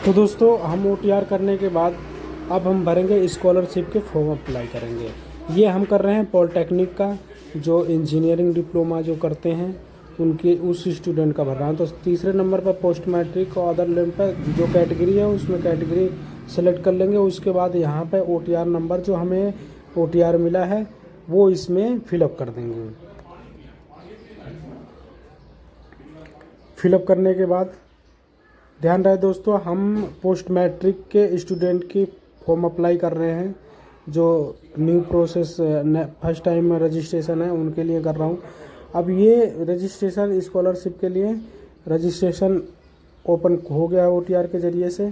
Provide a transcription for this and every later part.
तो दोस्तों हम OTR करने के बाद अब हम भरेंगे स्कॉलरशिप के फॉर्म अप्लाई करेंगे। ये हम कर रहे हैं पॉलिटेक्निक का, जो इंजीनियरिंग डिप्लोमा जो करते हैं उनके उस स्टूडेंट का भर रहा है। तो तीसरे नंबर पर पोस्ट मैट्रिक और अदर लेवल पर जो कैटेगरी है उसमें कैटेगरी सेलेक्ट कर लेंगे। उसके बाद यहाँ पे OTR नंबर जो हमें OTR मिला है वो इसमें फिलअप कर देंगे। फिलअप करने के बाद ध्यान रहे दोस्तों, हम पोस्ट मैट्रिक के स्टूडेंट की फॉर्म अप्लाई कर रहे हैं। जो new process first time registration है उनके लिए कर रहा हूँ। अब ये रजिस्ट्रेशन स्कॉलरशिप के लिए रजिस्ट्रेशन ओपन हो गया OTR के ज़रिए से,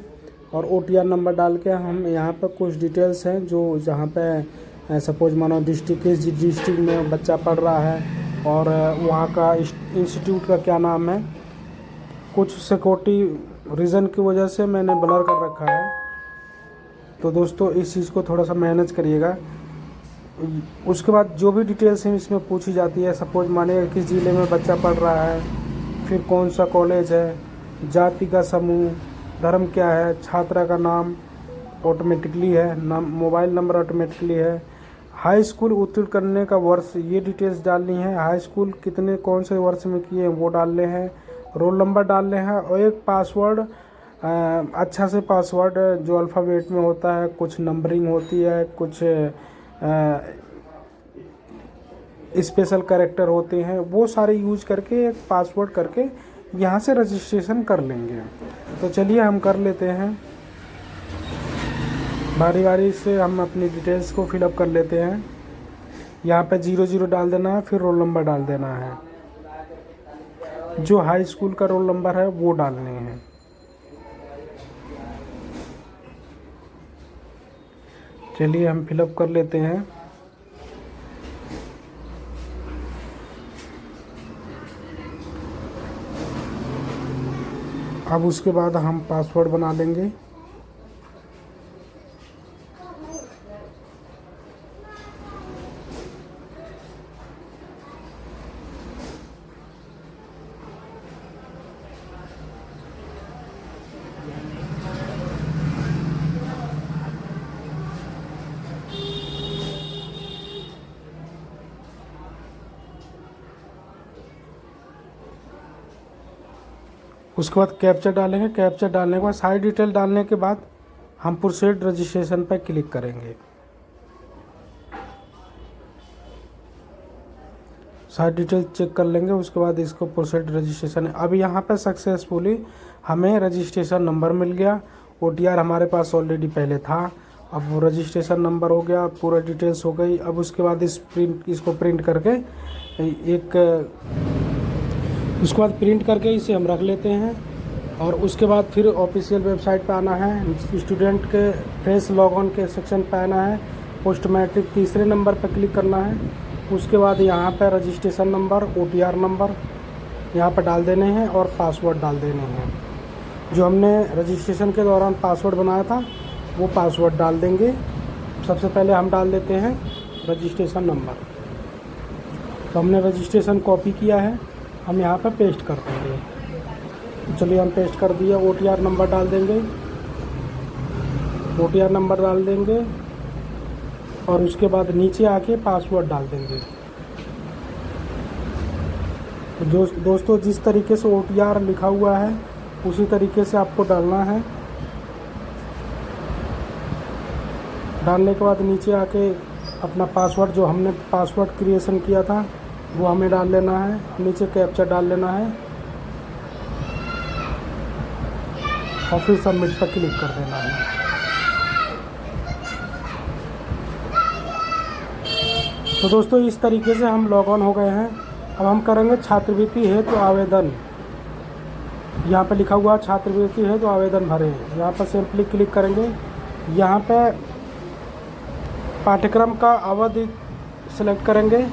और OTR नंबर डाल के हम यहाँ पर कुछ डिटेल्स हैं जो जहाँ पे सपोज मानो डिस्ट्रिक्ट, किस डिस्ट्रिक्ट में बच्चा पढ़ रहा है और वहाँ का इंस्टीट्यूट का क्या नाम है। कुछ सिक्योरिटी रीज़न की वजह से मैंने ब्लर कर रखा है, तो दोस्तों इस चीज़ को थोड़ा सा मैनेज करिएगा। उसके बाद जो भी डिटेल्स हैं इसमें पूछी जाती है, सपोज माने किस ज़िले में बच्चा पढ़ रहा है, फिर कौन सा कॉलेज है, जाति का समूह, धर्म क्या है, छात्रा का नाम ऑटोमेटिकली है, नाम मोबाइल नंबर ऑटोमेटिकली है, हाई स्कूल उत्तीर्ण करने का वर्ष ये डिटेल्स डालनी है, हाई स्कूल कितने कौन से वर्ष में किए वो डालने हैं, रोल नंबर डालने हैं, और एक पासवर्ड अच्छा से पासवर्ड जो अल्फ़ाबेट में होता है, कुछ नंबरिंग होती है, कुछ स्पेशल कैरेक्टर होते हैं, वो सारे यूज करके एक पासवर्ड करके यहाँ से रजिस्ट्रेशन कर लेंगे। तो चलिए हम कर लेते हैं, बारी बारी से हम अपनी डिटेल्स को फिलअप कर लेते हैं। यहाँ पे 00 डाल देना है, फिर रोल नंबर डाल देना है, जो हाई स्कूल का रोल नंबर है वो डालने हैं। चलिए हम फिलअप कर लेते हैं। अब उसके बाद हम पासवर्ड बना लेंगे। उसके बाद कैप्चा डालेंगे। कैप्चा डालने के बाद सारी डिटेल डालने के बाद हम प्रोसीड रजिस्ट्रेशन पर क्लिक करेंगे। सारी डिटेल चेक कर लेंगे, उसके बाद इसको प्रोसीड रजिस्ट्रेशन है। अब यहाँ पर सक्सेसफुली हमें रजिस्ट्रेशन नंबर मिल गया। OTR हमारे पास ऑलरेडी पहले था, अब वो रजिस्ट्रेशन नंबर हो गया, पूरा डिटेल्स हो गई। अब उसके बाद इसको प्रिंट करके उसके बाद प्रिंट करके इसे हम रख लेते हैं। और उसके बाद फिर ऑफिशियल वेबसाइट पे आना है, स्टूडेंट के फ्रेश लॉगऑन के सेक्शन पे आना है, पोस्ट मैट्रिक तीसरे नंबर पर क्लिक करना है। उसके बाद यहाँ पर रजिस्ट्रेशन नंबर, OTR नंबर यहाँ पर डाल देने हैं और पासवर्ड डाल देने हैं। जो हमने रजिस्ट्रेशन के दौरान पासवर्ड बनाया था वो पासवर्ड डाल देंगे। सबसे पहले हम डाल देते हैं रजिस्ट्रेशन नंबर। तो हमने रजिस्ट्रेशन कॉपी किया है, हम यहाँ पर पेस्ट कर देंगे। तो चलिए हम पेस्ट कर दिया। OTR नंबर डाल देंगे, OTR नंबर डाल देंगे और उसके बाद नीचे आके पासवर्ड डाल देंगे। तो दोस्तों जिस तरीके से OTR लिखा हुआ है उसी तरीके से आपको डालना है। डालने के बाद नीचे आके अपना पासवर्ड, जो हमने पासवर्ड क्रिएशन किया था वो हमें डाल लेना है, नीचे कैप्चा डाल लेना है और फिर सबमिट पर क्लिक कर देना है। तो दोस्तों इस तरीके से हम लॉग ऑन हो गए हैं। अब हम करेंगे छात्रवृत्ति हेतु आवेदन। यहाँ पे लिखा हुआ छात्रवृत्ति हेतु आवेदन भरें, यहाँ पर सिंपली क्लिक करेंगे। यहाँ पे पाठ्यक्रम का अवधि सेलेक्ट करेंगे।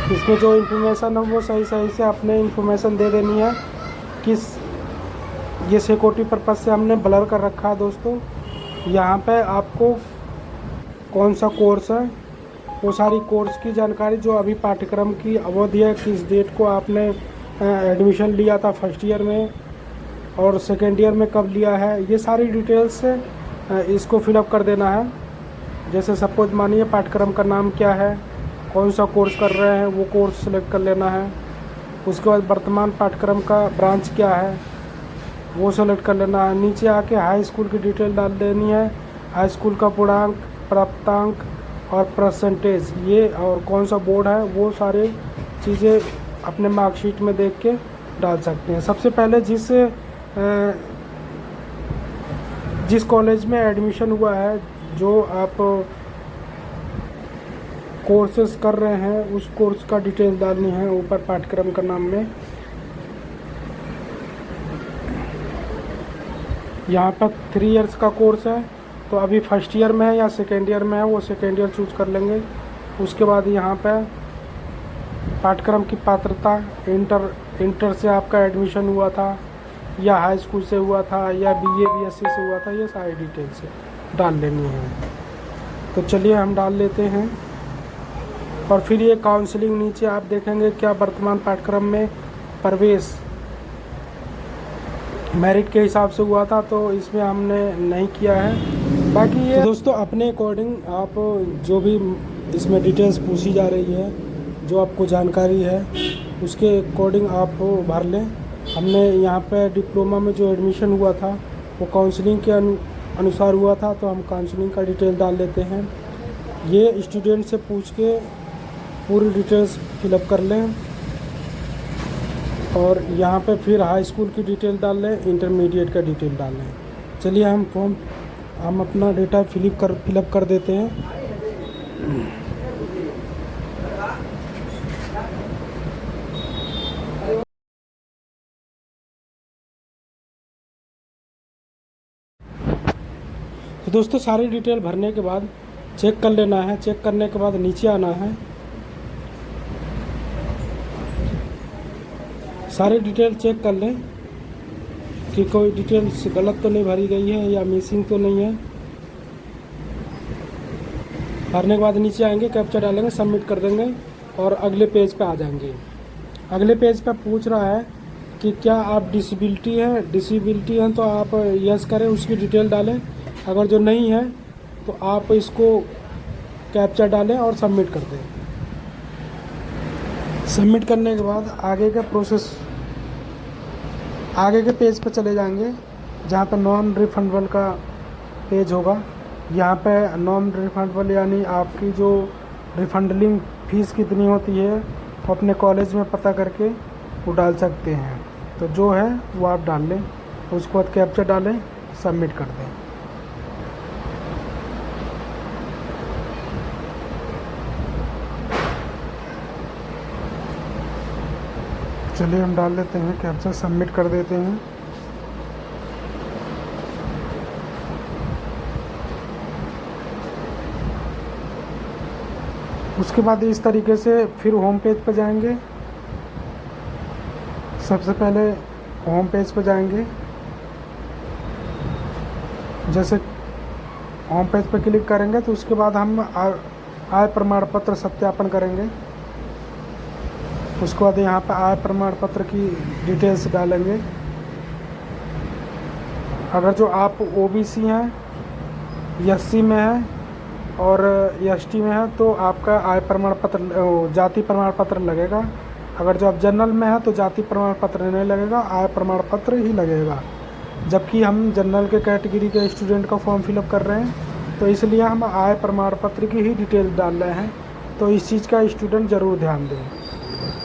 इसमें जो इन्फॉर्मेशन है वो सही से अपने इन्फॉर्मेशन दे देनी है। ये सिक्योरिटी पर्पज़ से हमने ब्लर कर रखा है दोस्तों। यहाँ पे आपको कौन सा कोर्स है वो सारी कोर्स की जानकारी, जो अभी पाठ्यक्रम की अवधि है, किस डेट को आपने एडमिशन लिया था फर्स्ट ईयर में, और सेकेंड ईयर में कब लिया है, ये सारी डिटेल्स इसको फिलअप कर देना है। जैसे सपोज मानिए पाठ्यक्रम का नाम क्या है, कौन सा कोर्स कर रहे हैं, वो कोर्स सेलेक्ट कर लेना है। उसके बाद वर्तमान पाठ्यक्रम का ब्रांच क्या है वो सेलेक्ट कर लेना है। नीचे आके हाई स्कूल की डिटेल डाल देनी है, हाई स्कूल का पूर्णांक, प्राप्तांक और परसेंटेज, ये और कौन सा बोर्ड है, वो सारे चीज़ें अपने मार्कशीट में देख के डाल सकते हैं। सबसे पहले जिस कॉलेज में एडमिशन हुआ है, जो आप कोर्सेस कर रहे हैं, उस कोर्स का डिटेल डालनी है ऊपर पाठ्यक्रम का नाम में। यहाँ पर 3 इयर्स का कोर्स है, तो अभी फर्स्ट ईयर में है या सेकेंड ईयर में है, वो सेकेंड ईयर चूज कर लेंगे। उसके बाद यहाँ पर पाठ्यक्रम की पात्रता, इंटर से आपका एडमिशन हुआ था या हाई स्कूल से हुआ था या BA BSc से हुआ था, ये सारी डिटेल्स डाल लेनी है। तो चलिए हम डाल लेते हैं। और फिर ये काउंसलिंग नीचे आप देखेंगे क्या वर्तमान पाठ्यक्रम में प्रवेश मेरिट के हिसाब से हुआ था, तो इसमें हमने नहीं किया है। बाकी ये तो दोस्तों अपने अकॉर्डिंग आप जो भी इसमें डिटेल्स पूछी जा रही है, जो आपको जानकारी है, उसके अकॉर्डिंग आप भर लें। हमने यहाँ पे डिप्लोमा में जो एडमिशन हुआ था वो काउंसलिंग के अनुसार हुआ था, तो हम काउंसलिंग का डिटेल डाल लेते हैं। ये स्टूडेंट से पूछ के पूरी डिटेल्स फिलअप कर लें। और यहाँ पे फिर हाई स्कूल की डिटेल डाल लें, इंटरमीडिएट का डिटेल डाल लें। चलिए हम अपना डेटा फिलअप कर देते हैं। तो दोस्तों सारी डिटेल भरने के बाद चेक कर लेना है। चेक करने के बाद नीचे आना है, सारी डिटेल चेक कर लें कि कोई डिटेल्स गलत तो नहीं भरी गई है या मिसिंग तो नहीं है। भरने के बाद नीचे आएंगे, कैप्चा डालेंगे, सबमिट कर देंगे और अगले पेज पे आ जाएंगे। अगले पेज पे पूछ रहा है कि क्या आप डिसेबिलिटी हैं तो आप यस करें, उसकी डिटेल डालें। अगर जो नहीं है तो आप इसको कैप्चा डालें और सबमिट कर दें। सबमिट करने के बाद आगे का प्रोसेस, आगे के पेज पर चले जाएंगे जहाँ पर नॉन रिफंडेबल का पेज होगा। यहाँ पे नॉन रिफंडेबल यानी आपकी जो रिफंडिंग फ़ीस कितनी होती है तो अपने कॉलेज में पता करके वो डाल सकते हैं। तो जो है वो आप डाल लें, उसके बाद कैप्चा डालें, सबमिट कर दें। चलिए हम डाल लेते हैं कैप्चा, सबमिट कर देते हैं। उसके बाद इस तरीके से फिर होम पेज पर जाएंगे। सबसे पहले होम पेज पर जाएंगे, जैसे होम पेज पर क्लिक करेंगे तो उसके बाद हम आय प्रमाण पत्र सत्यापन करेंगे। उसके बाद यहाँ पर आय प्रमाण पत्र की डिटेल्स डालेंगे। अगर जो आप OBC हैं, SC में हैं और ST में है तो आपका आय प्रमाण पत्र, जाति प्रमाण पत्र लगेगा। अगर जो आप जनरल में है तो जाति प्रमाण पत्र नहीं लगेगा, आय प्रमाण पत्र ही लगेगा। जबकि हम जनरल के कैटेगरी के स्टूडेंट का फॉर्म फिलअप कर रहे हैं तो इसलिए हम आय प्रमाण पत्र की ही डिटेल डाल रहे हैं, तो इस चीज़ का स्टूडेंट ज़रूर ध्यान दें।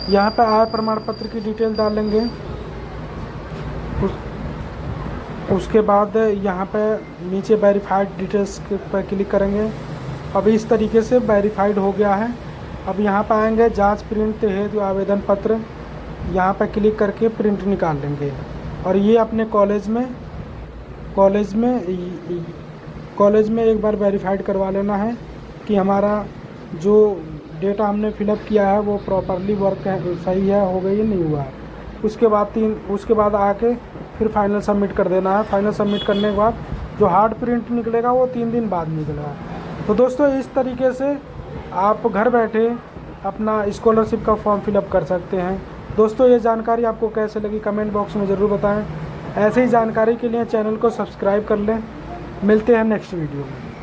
यहाँ पर आय प्रमाण पत्र की डिटेल डालेंगे। उसके बाद यहाँ पे नीचे वेरीफाइड डिटेल्स पर क्लिक करेंगे। अब इस तरीके से वेरीफाइड हो गया है। अब यहाँ पर आएंगे जांच प्रिंट हेतु आवेदन पत्र, यहाँ पर क्लिक करके प्रिंट निकाल लेंगे और ये अपने कॉलेज में एक बार वेरीफाइड करवा लेना है कि हमारा जो डेटा हमने फिलअप किया है वो प्रॉपरली वर्क है, सही है, हो गई है, नहीं हुआ है। उसके बाद आके फिर फाइनल सबमिट कर देना है। फाइनल सबमिट करने के बाद जो हार्ड प्रिंट निकलेगा वो 3 दिन बाद निकलेगा। तो दोस्तों इस तरीके से आप घर बैठे अपना स्कॉलरशिप का फॉर्म फिलअप कर सकते हैं। दोस्तों ये जानकारी आपको कैसे लगी कमेंट बॉक्स में ज़रूर बताएं। ऐसे ही जानकारी के लिए चैनल को सब्सक्राइब कर लें। मिलते हैं नेक्स्ट वीडियो में।